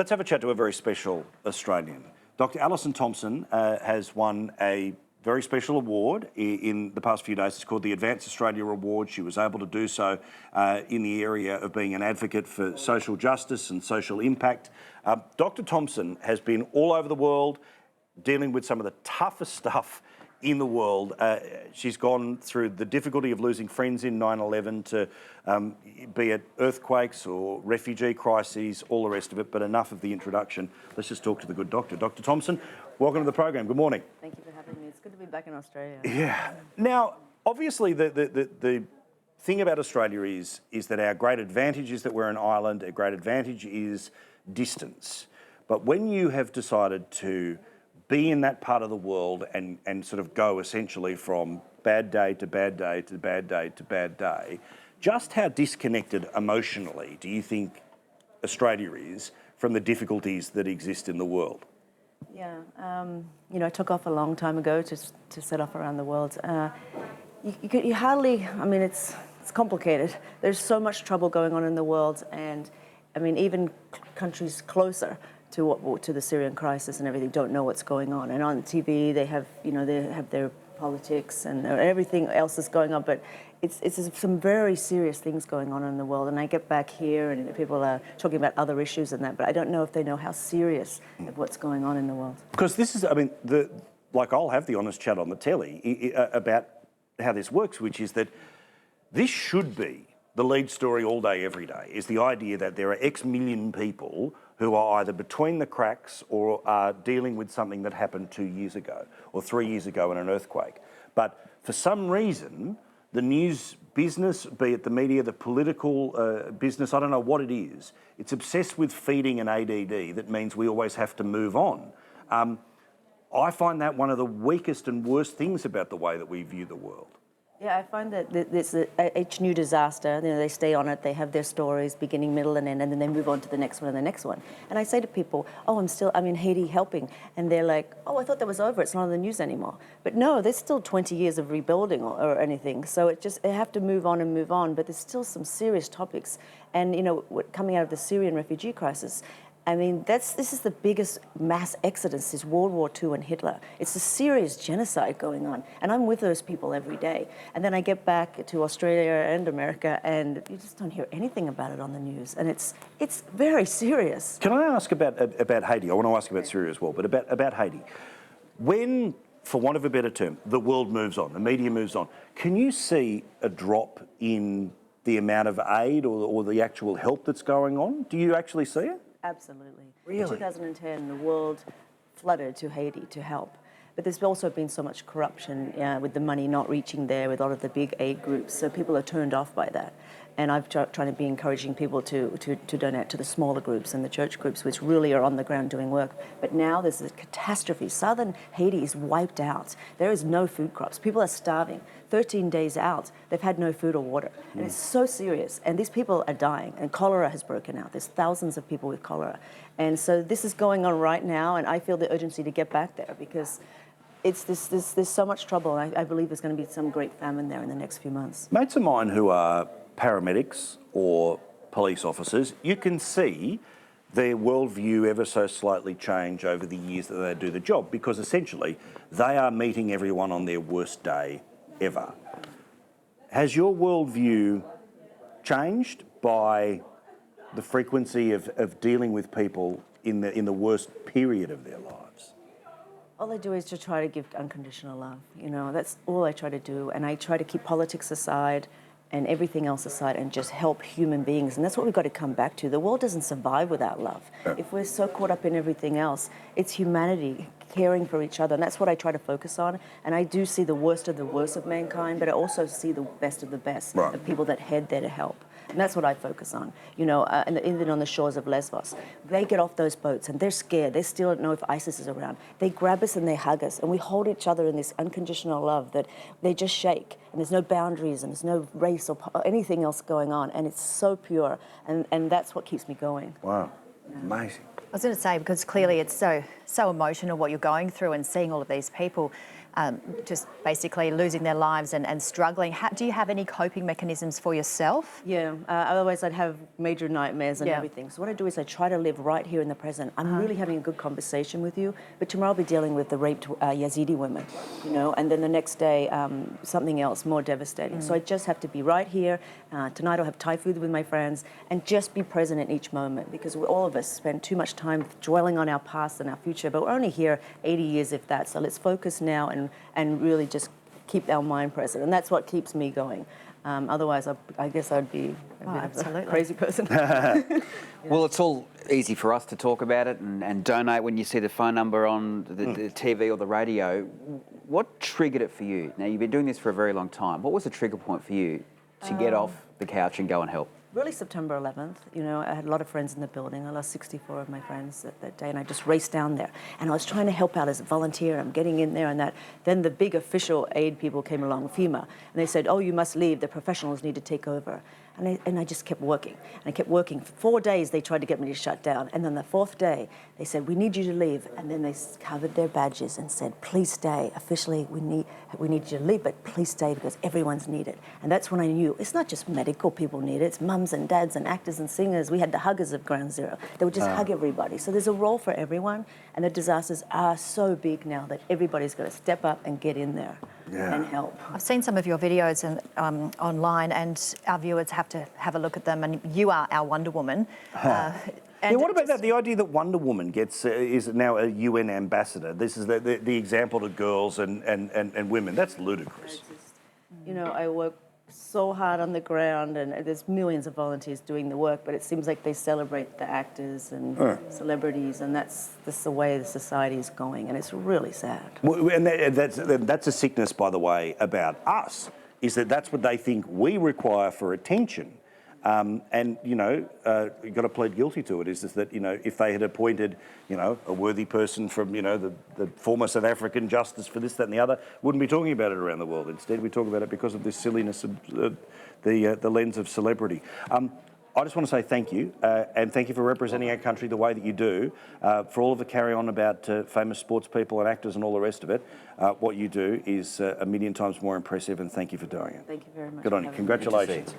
Let's have a chat to a very special Australian. Dr. Alison Thompson has won a very special award in the past few days. It's called the Advance Australia Award. She was able to do so in the area of being an advocate for social justice and social impact. Dr. Thompson has been all over the world dealing with some of the toughest stuff in the world. She's gone through the difficulty of losing friends in 9/11 to be it earthquakes or refugee crises, all the rest of it, but enough of the introduction. Let's just talk to the good doctor. Dr. Thompson, welcome to the program. Good morning. Thank you for having me. It's good to be back in Australia. Yeah. Now, obviously, the thing about Australia is that our great advantage is that we're an island. Our great advantage is distance. But when you have decided to be in that part of the world and sort of go essentially from bad day to bad day to bad day to bad day, just how disconnected emotionally do you think Australia is from the difficulties that exist in the world? Yeah, I took off a long time ago to set off around the world. You hardly, it's complicated. There's so much trouble going on in the world, and even countries closer to the Syrian crisis and everything don't know what's going on. And on TV they have their politics and everything else is going on, but it's some very serious things going on in the world. And I get back here and people are talking about other issues and that, but I don't know if they know how serious of what's going on in the world. Because this is, I'll have the honest chat on the telly about how this works, which is that this should be the lead story all day, every day, is the idea that there are X million people who are either between the cracks or are dealing with something that happened 2 years ago or 3 years ago in an earthquake. But for some reason, the news business, be it the media, the political business, I don't know what it is, it's obsessed with feeding an ADD that means we always have to move on. I find that one of the weakest and worst things about the way that we view the world. Yeah, I find that each new disaster, they stay on it, they have their stories, beginning, middle, and end, and then they move on to the next one and the next one. And I say to people, I'm in Haiti helping, and they're like, oh, I thought that was over, it's not on the news anymore. But no, there's still 20 years of rebuilding or anything, so they have to move on, but there's still some serious topics. And, coming out of the Syrian refugee crisis, this is the biggest mass exodus since World War II and Hitler. It's a serious genocide going on, and I'm with those people every day. And then I get back to Australia and America, and you just don't hear anything about it on the news, and it's very serious. Can I ask about Haiti? I want to ask about Syria as well, but about Haiti. When, for want of a better term, the world moves on, the media moves on, can you see a drop in the amount of aid or the actual help that's going on? Do you actually see it? Absolutely. Really? In 2010, the world flooded to Haiti to help. But there's also been so much corruption with the money not reaching there with a lot of the big aid groups. So people are turned off by that. And I've tried to be encouraging people to donate to the smaller groups and the church groups, which really are on the ground doing work. But now there's a catastrophe. Southern Haiti is wiped out. There is no food crops. People are starving. 13 days out, they've had no food or water. And it's so serious. And these people are dying. And cholera has broken out. There's thousands of people with cholera. And so this is going on right now. And I feel the urgency to get back there because there's so much trouble. I believe there's going to be some great famine there in the next few months. Mates of mine who are paramedics or police officers, you can see their worldview ever so slightly change over the years that they do the job, because essentially they are meeting everyone on their worst day ever. Has your worldview changed by the frequency of dealing with people in the worst period of their lives? All I do is to try to give unconditional love. That's all I try to do. And I try to keep politics aside and everything else aside and just help human beings. And that's what we've got to come back to. The world doesn't survive without love. Yeah. If we're so caught up in everything else, it's humanity, caring for each other. And that's what I try to focus on. And I do see the worst of mankind, but I also see the best of the best, right. The people that head there to help. And that's what I focus on, and even on the shores of Lesbos. They get off those boats and they're scared. They still don't know if ISIS is around. They grab us and they hug us and we hold each other in this unconditional love that they just shake. And there's no boundaries and there's no race or anything else going on. And it's so pure. And that's what keeps me going. Wow, amazing. I was going to say, because clearly it's so emotional what you're going through and seeing all of these people. just basically losing their lives and struggling. Do you have any coping mechanisms for yourself? Yeah, otherwise I'd have major nightmares and everything. So what I do is I try to live right here in the present. I'm really having a good conversation with you, but tomorrow I'll be dealing with the raped Yazidi women, you know, and then the next day something else more devastating. So I just have to be right here. Tonight I'll have Thai food with my friends and just be present in each moment, because all of us spend too much time dwelling on our past and our future, but we're only here 80 years if that. So let's focus now and really just keep our mind present. And that's what keeps me going. Otherwise, I guess I'd be a bit of a crazy person. Well, it's all easy for us to talk about it and donate when you see the phone number on the TV or the radio. What triggered it for you? Now, you've been doing this for a very long time. What was the trigger point for you to get off the couch and go and help? Really September 11th, you know, I had a lot of friends in the building. I lost 64 of my friends that day, and I just raced down there. And I was trying to help out as a volunteer. I'm getting in there and that. Then the big official aid people came along, FEMA, and they said, oh, you must leave. The professionals need to take over. And I just kept working. And I kept working. For 4 days, they tried to get me to shut down. And then the 4th day, they said, we need you to leave. And then they covered their badges and said, please stay. Officially, we need you to leave, but please stay because everyone's needed. And that's when I knew it's not just medical people need it. It's mums and dads and actors and singers. We had the huggers of Ground Zero. They would just hug everybody. So there's a role for everyone. And the disasters are so big now that everybody's got to step up and get in there and help. I've seen some of your videos online, and our viewers have to have a look at them. And you are our Wonder Woman. And what about that? The idea that Wonder Woman is now a UN ambassador. This is the example to girls and women. That's ludicrous. You know, I work so hard on the ground, and there's millions of volunteers doing the work, but it seems like they celebrate the actors and celebrities, and that's the way the society is going, and it's really sad. Well, and that's a sickness, by the way, about us, is that that's what they think we require for attention. And, you know, you've got to plead guilty to it, is that, you know, if they had appointed, you know, a worthy person from, you know, the former South African justice for this, that and the other, wouldn't be talking about it around the world. Instead, we talk about it because of this silliness of the lens of celebrity. I just want to say thank you, and thank you for representing our country the way that you do. For all of the carry on about famous sports people and actors and all the rest of it, what you do is a million times more impressive, and thank you for doing it. Thank you very much. Good on you. Congratulations.